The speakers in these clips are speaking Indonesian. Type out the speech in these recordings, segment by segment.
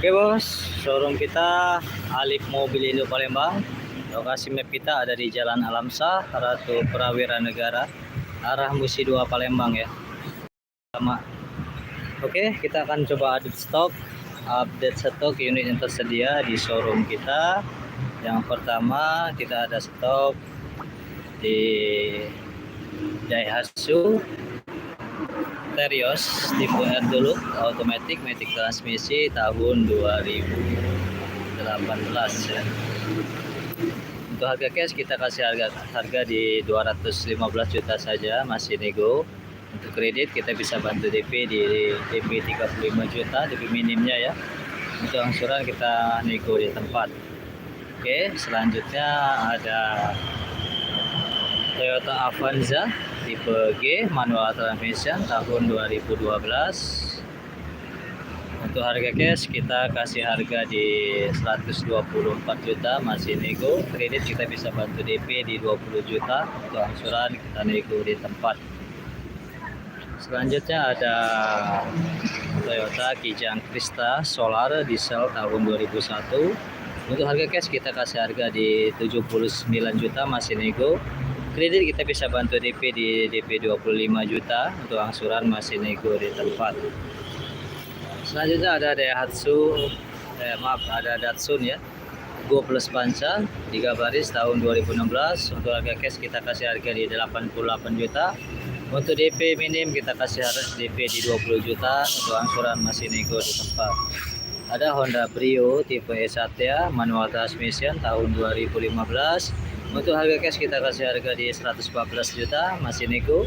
Oke bos, showroom kita Alif Mobilindo Palembang. Lokasi map kita ada di Jalan Alamsah, Ratu Prawira Negara, arah Musi 2 Palembang ya. Sama. Oke, kita akan coba update stok unit yang tersedia di showroom kita. Yang pertama kita ada stok di Daihatsu Terios tipe R dulu, automatic matic transmisi tahun 2018 ya. Untuk harga cash kita kasih harga di 215 juta saja, masih nego. Untuk kredit kita bisa bantu DP di DP 35 juta, DP minimnya ya. Untuk angsuran kita nego di tempat. Oke, selanjutnya ada Toyota Avanza tipe G manual transmission tahun 2012. Untuk harga cash kita kasih harga di 124 juta, masih nego. Kredit kita bisa bantu DP di 20 juta. Untuk angsuran kita nego di tempat. Selanjutnya ada Toyota Kijang Krista Solar diesel tahun 2001. Untuk harga cash kita kasih harga di 79 juta, masih nego. Kredit kita bisa bantu DP di DP 25 juta. Untuk angsuran masih nego di tempat. Selanjutnya ada Daihatsu ada Datsun ya, Go Plus Panca 3 baris tahun 2016. Untuk harga cash kita kasih harga di 88 juta. Untuk DP minim kita kasih harga DP di 20 juta. Untuk angsuran masih nego di tempat. Ada Honda Brio tipe S1 ya, manual transmission tahun 2015. Untuk harga cash kita kasih harga di 114 juta, masih nego.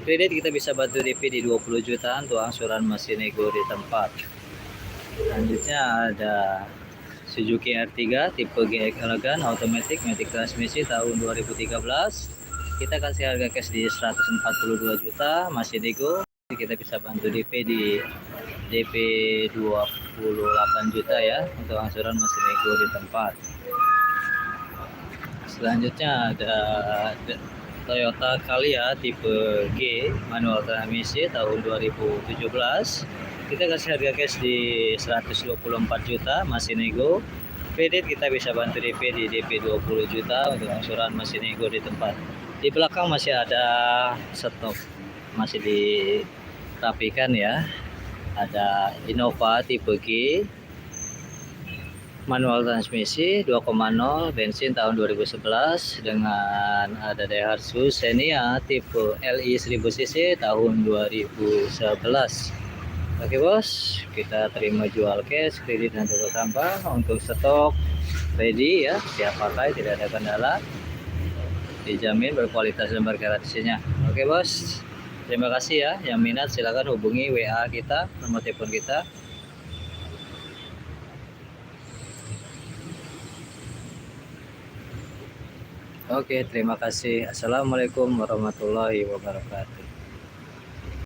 Kredit kita bisa bantu DP di 20 juta. Untuk angsuran masih nego di tempat. Selanjutnya ada Suzuki R3 tipe GX Elegan automatic matic transmisi tahun 2013. Kita kasih harga cash di 142 juta, masih nego. Kita bisa bantu DP di DP 28 juta ya. Untuk angsuran masih nego di tempat. Selanjutnya ada Toyota Calya tipe G manual transmisi tahun 2017. Kita kasih harga cash di 124 juta, masih nego. Kredit kita bisa bantu DP di DP 20 juta. Untuk angsuran masih nego di tempat. Di belakang masih ada stok, masih dirapikan ya. Ada Innova tipe G manual transmisi 2,0 bensin tahun 2011 dengan ada Daihatsu Xenia tipe LI 1000 cc tahun 2011. Oke bos, kita terima jual cash, kredit nanti bertambah. Untuk stok ready ya, siap pakai, tidak ada kendala, dijamin berkualitas dan bergaransinya. Oke bos, terima kasih ya. Yang minat silakan hubungi WA kita, nomor telepon kita. Oke, terima kasih. Assalamualaikum warahmatullahi wabarakatuh.